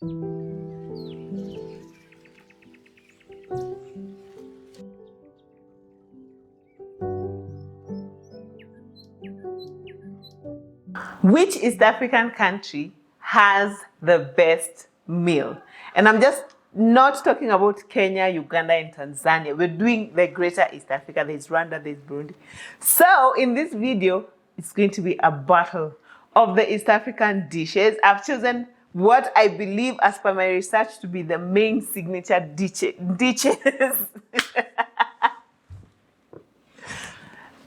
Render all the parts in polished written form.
Which East African country has the best meal? And I'm just not talking about Kenya, Uganda, and Tanzania. We're doing the greater East Africa. There's Rwanda, there's Burundi. So in this video, it's going to be a battle of the East African dishes. I've chosen what I believe, as per my research, to be the main signature dishes.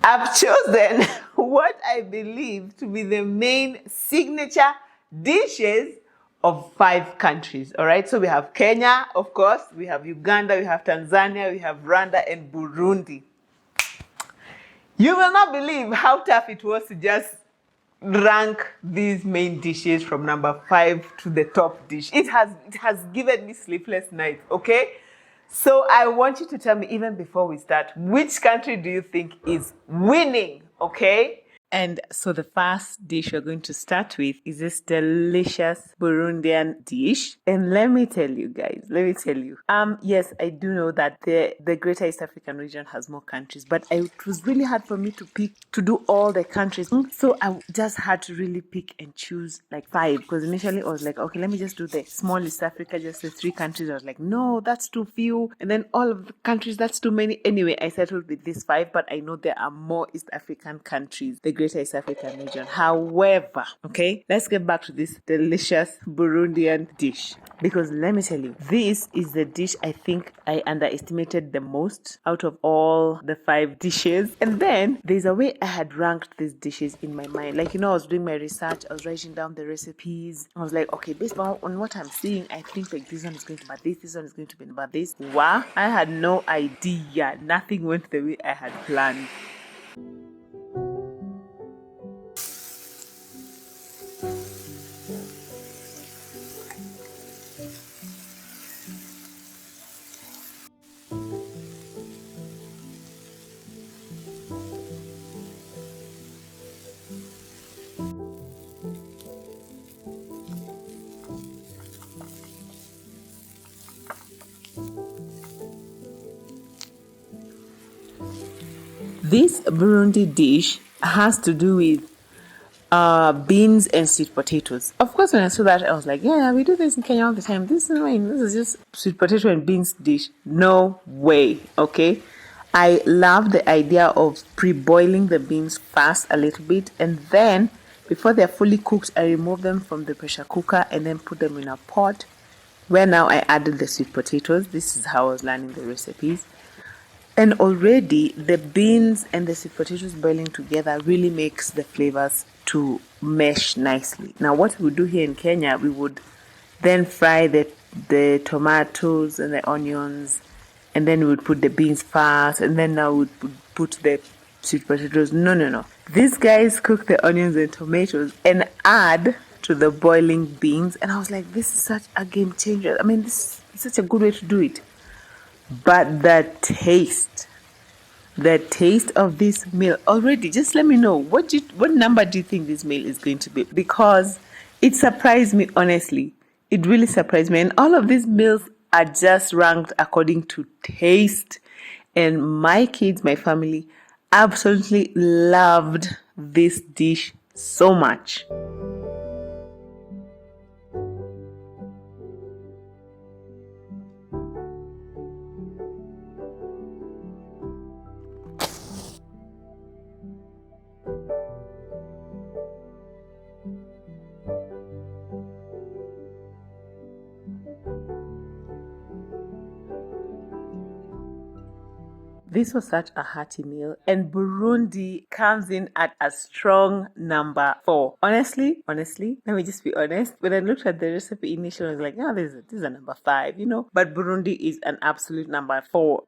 I've chosen what I believe to be the main signature dishes of 5 countries. All right, so we have Kenya, of course, we have Uganda, we have Tanzania, we have Rwanda, and Burundi. You will not believe how tough it was to just rank these main dishes from number 5 to the top dish. It has given me sleepless nights, okay? So I want you to tell me, even before we start, which country do you think is winning, okay? And so the first dish we're going to start with is this delicious Burundian dish. And let me tell you guys, yes, I do know that the Greater East African region has more countries, but it was really hard for me to do all the countries. So I just had to really pick and choose like 5, because initially I was like, okay, let me just do the small East Africa, just the 3 countries. I was like, no, that's too few. And then all of the countries, that's too many. Anyway, I settled with these 5, but I know there are more East African countries, the Greater East African region. However, okay, let's get back to this delicious Burundian dish. Because let me tell you, this is the dish I think I underestimated the most out of all the 5 dishes. And then there's a way I had ranked these dishes in my mind. Like, I was doing my research, I was writing down the recipes. I was like, okay, based on what I'm seeing, I think like this one is going to be this one is going to be about this. Wow, I had no idea. Nothing went the way I had planned. This Burundi dish has to do with beans and sweet potatoes. Of course, when I saw that, I was like, yeah, we do this in Kenya all the time. This is just sweet potato and beans dish. No way, okay? I love the idea of pre-boiling the beans first a little bit, and then before they're fully cooked, I remove them from the pressure cooker and then put them in a pot where now I added the sweet potatoes. This is how I was learning the recipes. And already the beans and the sweet potatoes boiling together really makes the flavors to mesh nicely. Now what we would do here in Kenya, we would then fry the tomatoes and the onions, and then we would put the beans first, and then now we would put the sweet potatoes. No. These guys cook the onions and tomatoes and add to the boiling beans. And I was like, this is such a game changer. I mean, this is such a good way to do it. But the taste of this meal already, just let me know, what number do you think this meal is going to be? Because it surprised me, honestly. It really surprised me. And all of these meals are just ranked according to taste. And my kids, my family, absolutely loved this dish so much. This was such a hearty meal, and Burundi comes in at a strong number 4. Honestly, let me just be honest. When I looked at the recipe initially, I was like, yeah, this is a number 5, but Burundi is an absolute number 4.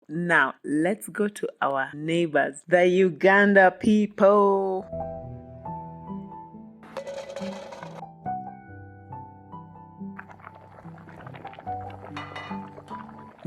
Now, let's go to our neighbors, the Uganda people.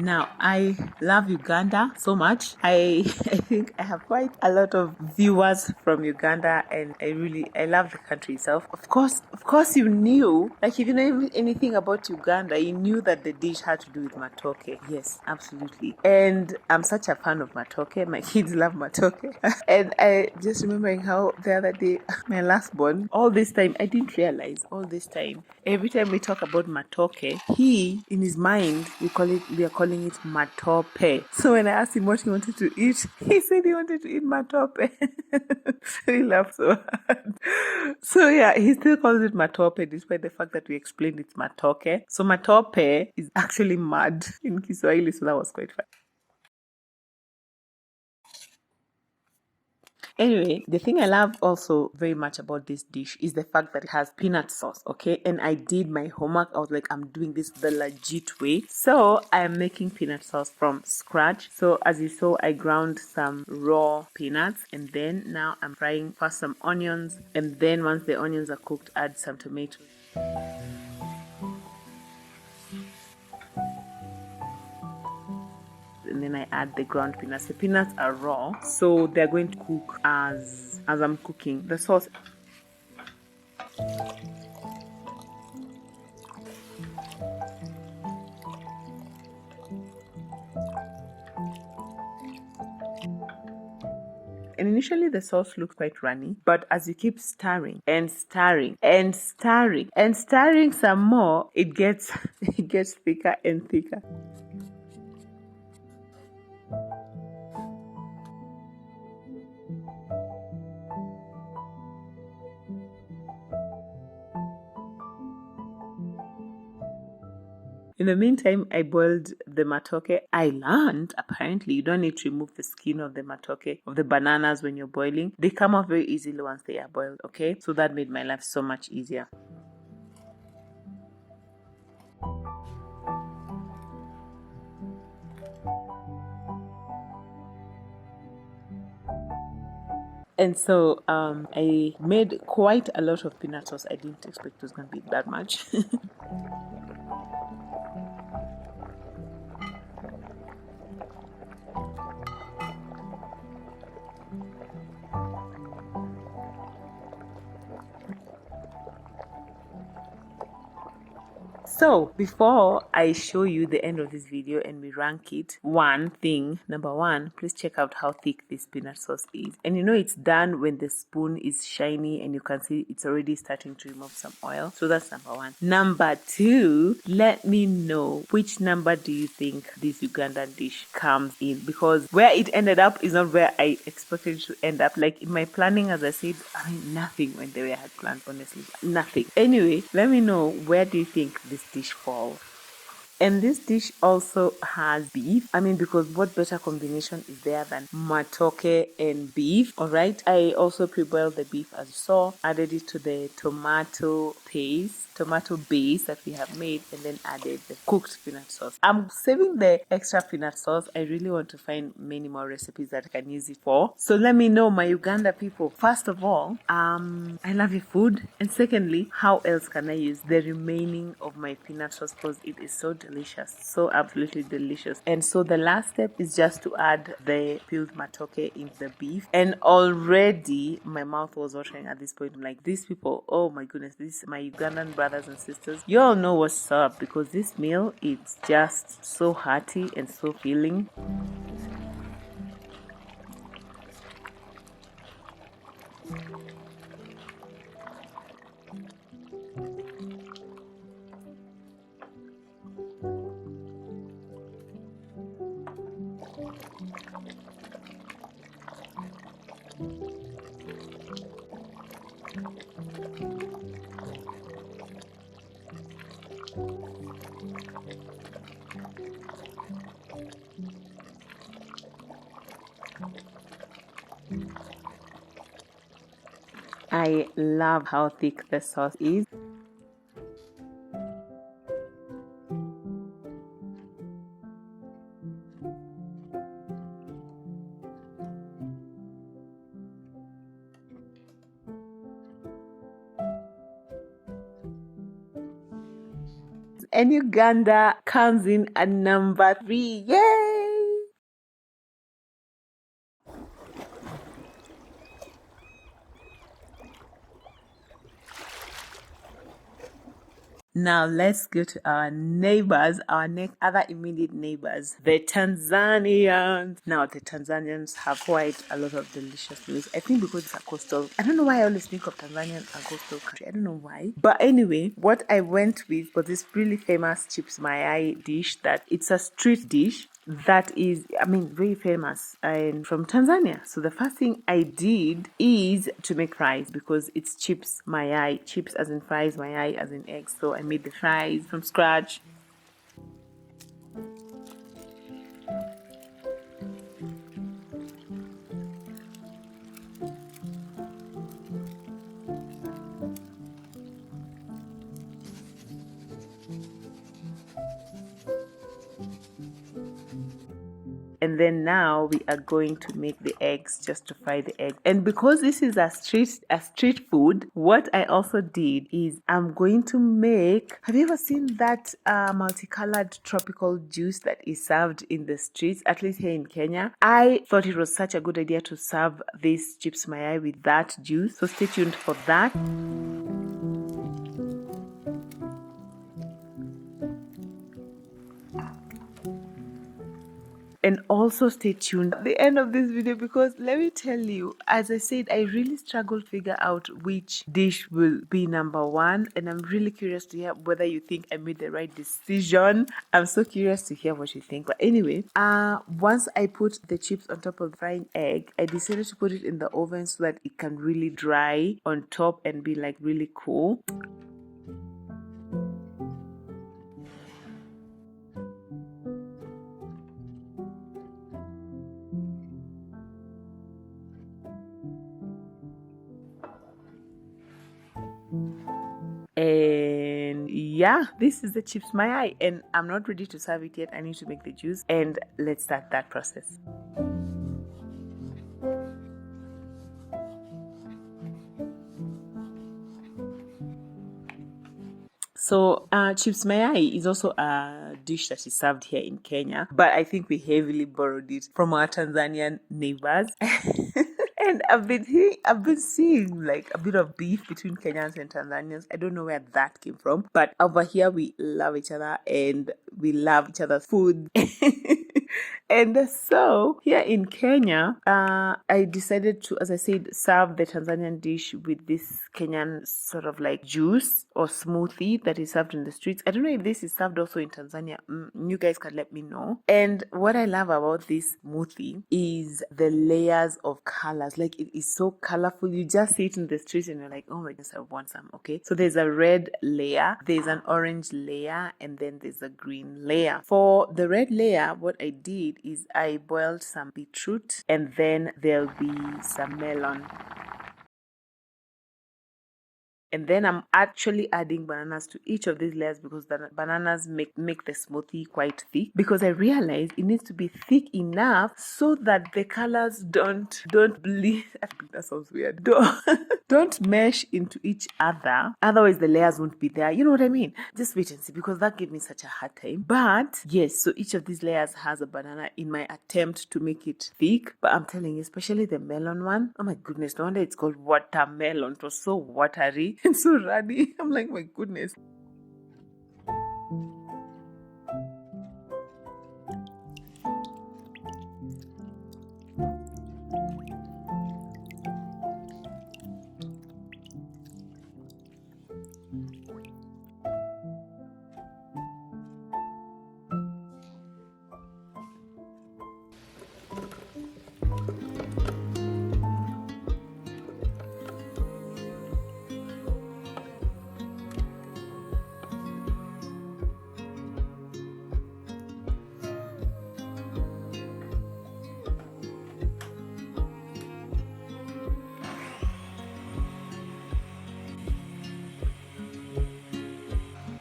Now, I love Uganda so much. I think I have quite a lot of viewers from Uganda, and I love the country itself. Of course, you knew, like if you know anything about Uganda, you knew that the dish had to do with matoke. Yes, absolutely. And I'm such a fan of matoke. My kids love matoke. And I just remembering how the other day, my last born, all this time, I didn't realize all this time, every time we talk about matoke, he, in his mind, we are calling it matope. So when I asked him what he wanted to eat, he said he wanted to eat matope. He laughed so hard. So yeah, he still calls it matope despite the fact that we explained it's matoke. So matope is actually mud in Kiswahili, so that was quite fun. Anyway, the thing I love also very much about this dish is the fact that it has peanut sauce, okay? And I did my homework. I was like, I'm doing this the legit way. So I am making peanut sauce from scratch. So as you saw, I ground some raw peanuts, and then now I'm frying first some onions, and then once the onions are cooked, add some tomatoes. And then I add the ground peanuts. The peanuts are raw, so they're going to cook as I'm cooking the sauce. And initially the sauce looks quite runny, but as you keep stirring and stirring and stirring and stirring some more, it gets it gets thicker and thicker. In the meantime, I boiled the matoke. I learned apparently you don't need to remove the skin of the matoke, of the bananas when you're boiling. They come off very easily once they are boiled, okay? So that made my life so much easier. And so I made quite a lot of peanut sauce. I didn't expect it was going to be that much. So before I show you the end of this video and we rank it, number one, please check out how thick this peanut sauce is. And you know it's done when the spoon is shiny and you can see it's already starting to remove some oil. So that's number one. Number two, let me know which number do you think this Ugandan dish comes in, because where it ended up is not where I expected it to end up. Like in my planning, as I said, I mean nothing went the way I had planned, honestly. Nothing. Anyway, let me know where do you think this dish falls. And this dish also has beef. I mean, because what better combination is there than matoke and beef? All right. I also pre-boiled the beef as you saw, added it to the tomato base that we have made, and then added the cooked peanut sauce. I'm saving the extra peanut sauce. I really want to find many more recipes that I can use it for. So let me know, my Uganda people. First of all, I love your food. And secondly, how else can I use the remaining of my peanut sauce, because it is so delicious, so absolutely delicious. And so the last step is just to add the peeled matoke in the beef. And already my mouth was watering at this point. I'm like, these people, oh my goodness, this my Ugandan brothers and sisters, you all know what's up, because this meal is just so hearty and so filling. I love how thick the sauce is. And Uganda comes in at number 3. Yay! Now let's go to our neighbors, our next other immediate neighbors, the Tanzanians. Now the Tanzanians have quite a lot of delicious meals. I think because it's a coastal. I don't know why I always think of Tanzania as a coastal country. I don't know why. But anyway, what I went with was this really famous chips mayai dish that it's a street dish that is, I mean, very famous and from Tanzania. So the first thing I did is to make fries because it's chips mayai, chips as in fries, mayai as in eggs. So I made the fries from scratch. And then now we are going to make the eggs, just to fry the eggs. And because this is a street food, what I also did is I'm going to make, have you ever seen that multicolored tropical juice that is served in the streets, at least here in Kenya? I thought it was such a good idea to serve this chips mayai with that juice. So stay tuned for that. And also stay tuned at the end of this video because let me tell you, as I said, I really struggled to figure out which dish will be number 1. And I'm really curious to hear whether you think I made the right decision. I'm so curious to hear what you think. But anyway, once I put the chips on top of the frying egg, I decided to put it in the oven so that it can really dry on top and be like really cool. And yeah, this is the chips mayai, and I'm not ready to serve it yet. I need to make the juice, and let's start that process. So chips mayai is also a dish that is served here in Kenya, but I think we heavily borrowed it from our Tanzanian neighbors. And I've been seeing like a bit of beef between Kenyans and Tanzanians. I don't know where that came from, but over here we love each other and we love each other's food. And so here in Kenya, I decided to, as I said, serve the Tanzanian dish with this Kenyan sort of like juice or smoothie that is served in the streets. I don't know if this is served also in Tanzania. You guys can let me know. And what I love about this smoothie is the layers of colors. Like it is so colorful. You just see it in the streets and you're like, oh my goodness, I want some. Okay. So there's a red layer, there's an orange layer, and then there's a green layer. For the red layer, what I did is I boiled some beetroot and then there'll be some melon. And then I'm actually adding bananas to each of these layers because the bananas make the smoothie quite thick, because I realized it needs to be thick enough so that the colors don't bleed. That sounds weird. Don't mesh into each other. Otherwise the layers won't be there. You know what I mean? Just wait and see, because that gave me such a hard time. But yes, so each of these layers has a banana in my attempt to make it thick. But I'm telling you, especially the melon one, oh my goodness, no wonder it's called watermelon. It was so watery and so runny. I'm like, my goodness.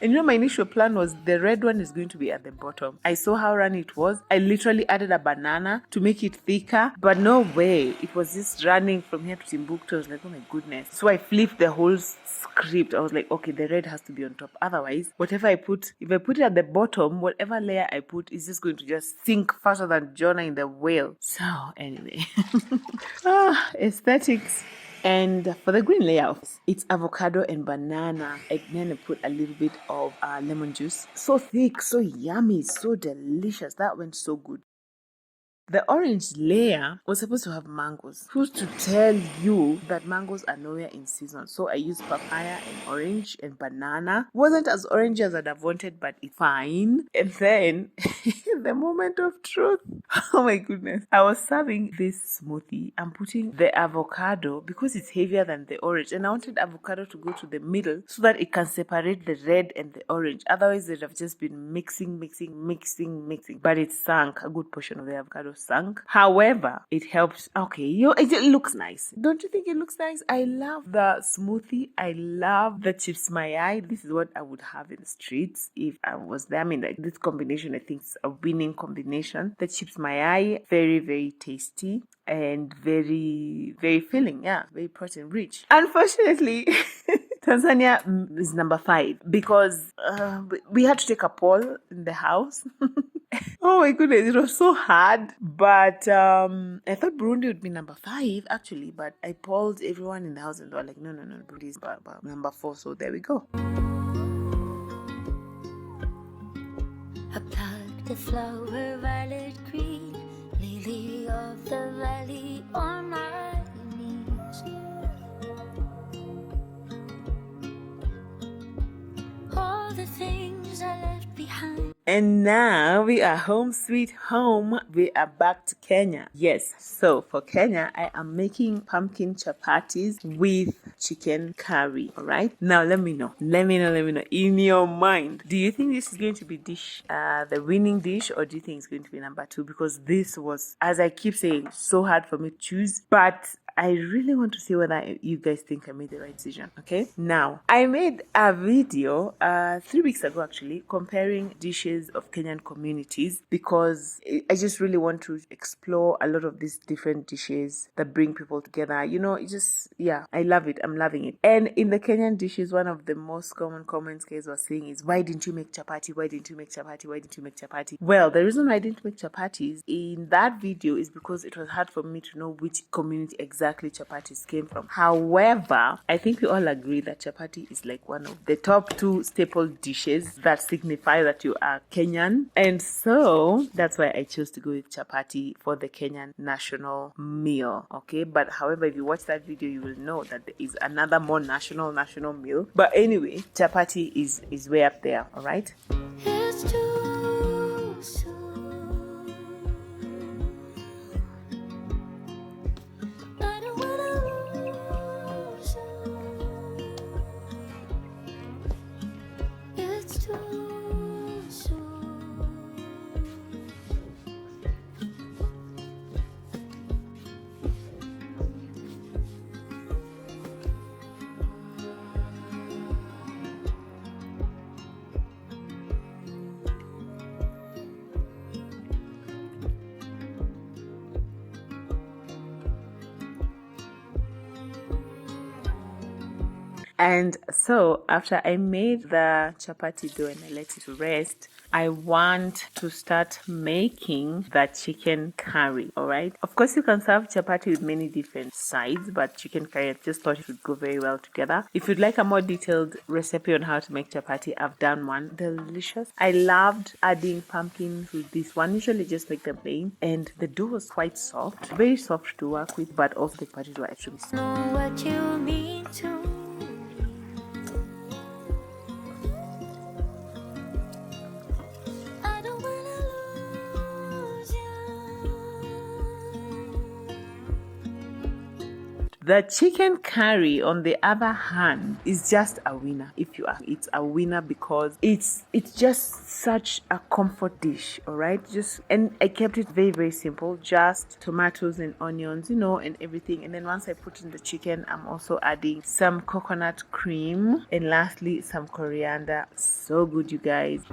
And you know, my initial plan was the red one is going to be at the bottom. I saw how runny it was. I literally added a banana to make it thicker, but no way. It was just running from here to Timbuktu. I was like, oh my goodness. So I flipped the whole script. I was like, okay, the red has to be on top. Otherwise, whatever I put, if I put it at the bottom, whatever layer I put is just going to just sink faster than Jonah in the whale. So anyway, aesthetics. And for the green layer, it's avocado and banana. And then I put a little bit of lemon juice. So thick, so yummy, so delicious. That went so good. The orange layer was supposed to have mangoes. Who's to tell you that mangoes are nowhere in season? So I used papaya and orange and banana. Wasn't as orange as I'd have wanted, but it's fine. And then the moment of truth. Oh my goodness. I was serving this smoothie. I'm putting the avocado because it's heavier than the orange. And I wanted avocado to go to the middle so that it can separate the red and the orange. Otherwise, they'd have just been mixing. But it sank. A good portion of the avocado sank. However, it helps. Okay, it looks nice. Don't you think it looks nice? I love the smoothie. I love the chips my eye. This is what I would have in the streets if I was there. I mean, like, this combination, I think, is a winning combination. The chips my eye, very, very tasty and very, very filling. Yeah, very protein rich. Unfortunately, Tanzania is number 5 because we had to take a poll in the house. Oh my goodness, it was so hard. But I thought Burundi would be number 5 actually, but I polled everyone in the house and they were like, no, Burundi is number 4. So there we go. I plucked the flower, violet green, lily of the valley on my knees. All the things I left behind. And now we are home sweet home. We are back to Kenya. Yes, so for Kenya, I am making pumpkin chapatis with chicken curry. All right. Now let me know. In your mind, do you think this is going to be the winning dish, or do you think it's going to be number 2? Because this was, as I keep saying, so hard for me to choose. But I really want to see whether you guys think I made the right decision. Okay. Now, I made a video 3 weeks ago actually comparing dishes of Kenyan communities because I just really want to explore a lot of these different dishes that bring people together. You know, I love it. I'm loving it. And in the Kenyan dishes, one of the most common comments guys were saying is, why didn't you make chapati? Why didn't you make chapati? Why didn't you make chapati? Well, the reason I didn't make chapatis in that video is because it was hard for me to know which community exactly chapatis came from. However, I think we all agree that chapati is like one of the top 2 staple dishes that signify that you are Kenyan. And so that's why I chose to go with chapati for the Kenyan national meal. Okay, but however, if you watch that video, you will know that there is another more national meal. But anyway, chapati is way up there. All right. It's too soon. I don't wanna lose you. It's too soon. And so after I made the chapati dough and I let it rest, I want to start making the chicken curry. All right. Of course, you can serve chapati with many different sides, but chicken curry, I just thought it would go very well together. If you'd like a more detailed recipe on how to make chapati, I've done one. Delicious. I loved adding pumpkin to this one. Usually just make them plain, and the dough was quite soft, very soft to work with, but also the patties were actually soft. Know what you mean to me. I don't wanna lose you. The chicken curry, on the other hand, is just a winner. If you ask, it's a winner because it's just such a comfort dish. All right, and I kept it very, very simple. Just tomatoes and onions, and everything. And then once I put in the chicken, I'm also adding some coconut cream and lastly some coriander. So good, you guys.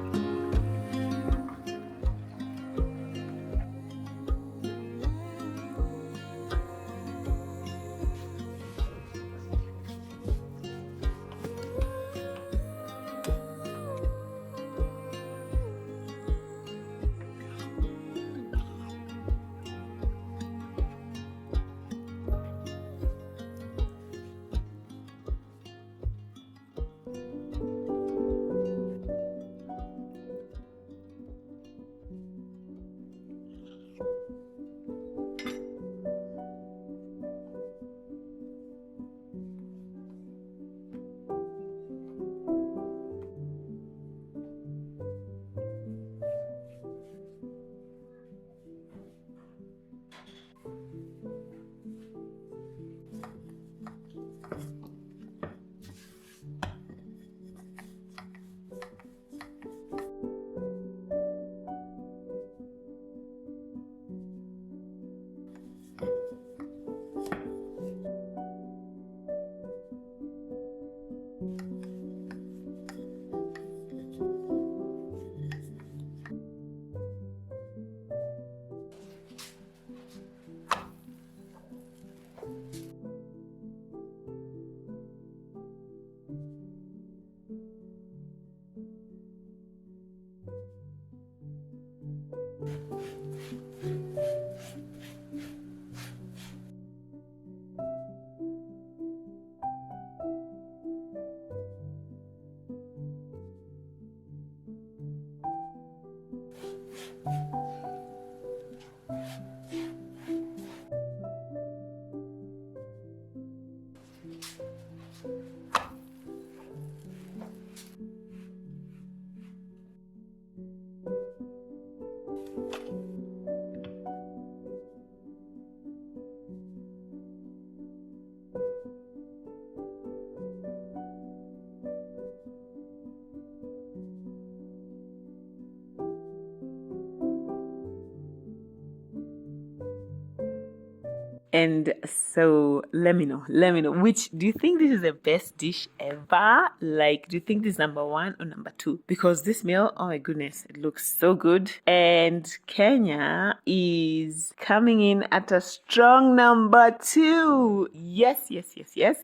And so let me know, which do you think this is the best dish ever? Like, do you think this is number 1 or number 2? Because this meal, oh my goodness, it looks so good. And Kenya is coming in at a strong number 2. Yes.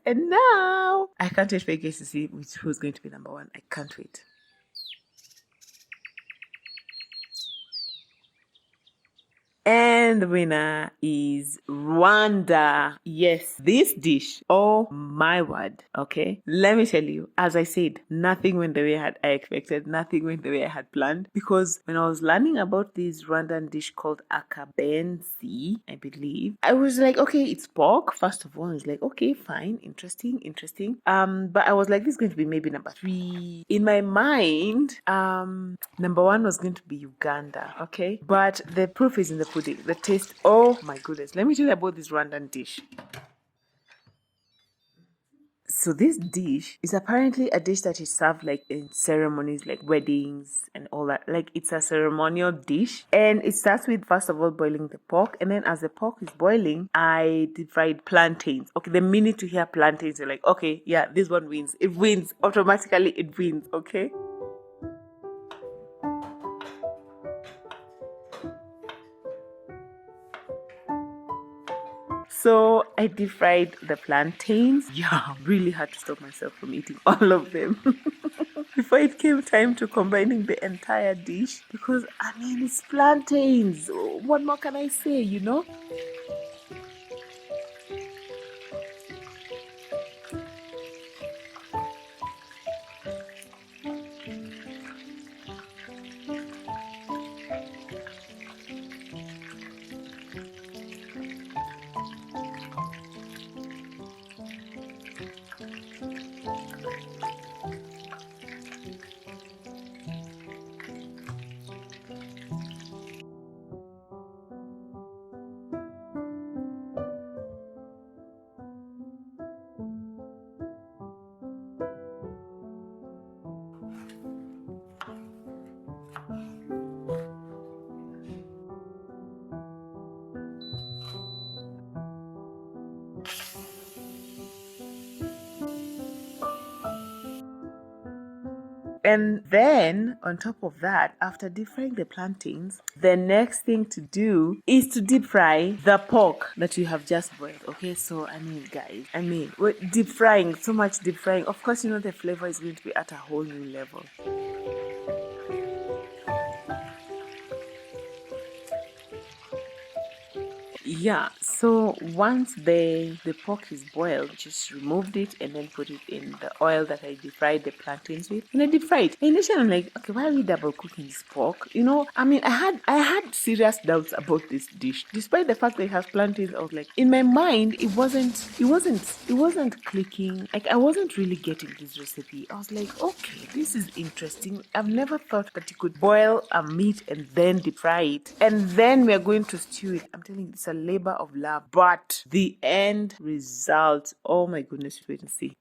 And now I can't wait for you guys to see who's going to be number 1. I can't wait. And the winner is Rwanda. Yes, this dish, oh my word, okay? Let me tell you, as I said, nothing went the way I expected, nothing went the way I had planned, because when I was learning about this Rwandan dish called akabenzi, I believe, I was like, okay, it's pork, first of all. I was like, okay, fine, interesting. But I was like, this is going to be maybe number 3. In my mind, number 1 was going to be Uganda, okay? But the proof is in the pudding. The taste, oh my goodness. Let me tell you about this Rwandan dish. So this dish is apparently a dish that is served like in ceremonies, like weddings and all that. Like, it's a ceremonial dish, and it starts with, first of all, boiling the pork, and then as the pork is boiling, I deep fried plantains. Okay, the minute you hear plantains, you're like, okay, yeah, this one wins. It wins automatically. It wins. Okay. So I deep fried the plantains. Yeah, really had to stop myself from eating all of them before it came time to combining the entire dish, because I mean, it's plantains. What more can I say, And then on top of that, after deep frying the plantains, the next thing to do is to deep fry the pork that you have just boiled. Okay, so I mean, guys, deep frying, so much deep frying. Of course, you know the flavor is going to be at a whole new level. Yeah, so once the pork is boiled, just removed it and then put it in the oil that I deep fried the plantains with. And I deep fried. Initially I'm like, okay, why are we double cooking this pork? You know, I mean, I had serious doubts about this dish. Despite the fact that it has plantains, I was like, in my mind, it wasn't clicking. Like, I wasn't really getting this recipe. I was like, okay, this is interesting. I've never thought that you could boil a meat and then deep fry it. And then we are going to stew it. I'm telling you, it's a labor of love. But the end result, oh my goodness, wait and see.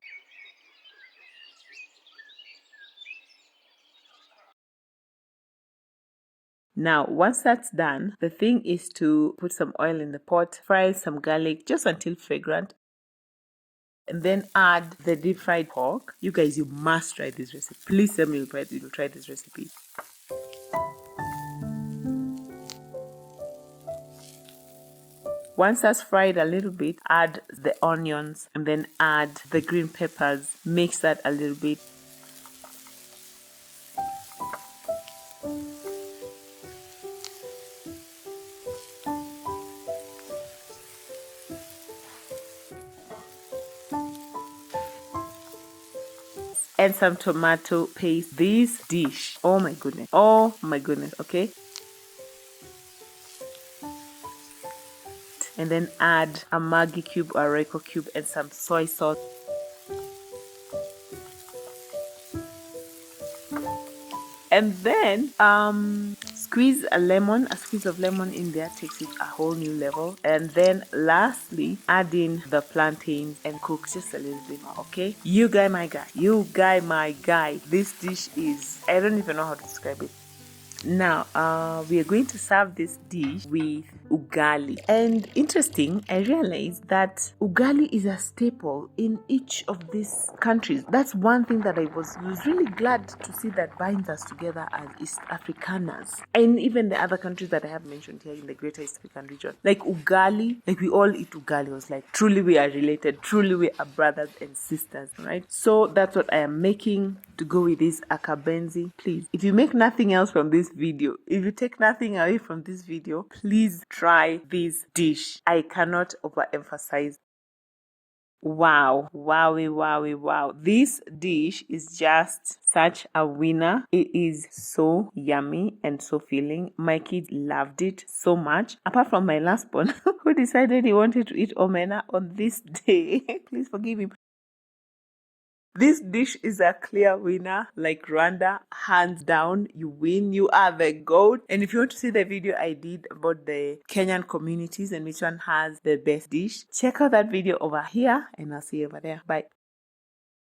Now, once that's done, the thing is to put some oil in the pot, fry some garlic just until fragrant, and then add the deep fried pork. You guys, you must try this recipe. Please tell me you'll try this recipe. Once that's fried a little bit, add the onions and then add the green peppers. Mix that a little bit. And some tomato paste. This dish, oh my goodness, okay. And then add a Maggi cube or a Royco cube and some soy sauce. And then squeeze a squeeze of lemon in there takes it a whole new level. And then lastly, add in the plantains and cook just a little bit more, okay? You guy, my guy. This dish is, I don't even know how to describe it. Now, we are going to serve this dish with ugali. And interesting, I realized that ugali is a staple in each of these countries. That's one thing that I was really glad to see that binds us together as East Afrikaners. And even the other countries that I have mentioned here in the Greater East African region. Like ugali, like we all eat ugali. It was like, truly we are related. Truly we are brothers and sisters, right? So that's what I am making to go with this akabenzi. Please, if you make nothing else from this video, if you take nothing away from this video, please try this dish. I cannot overemphasize. Wow. This dish is just such a winner. It is so yummy and so filling. My kid loved it so much. Apart from my last born, who decided he wanted to eat omena on this day. Please forgive him. This dish is a clear winner, like Rwanda, hands down. You win, you are the GOAT. And if you want to see the video I did about the Kenyan communities and which one has the best dish, check out that video over here and I'll see you over there. Bye.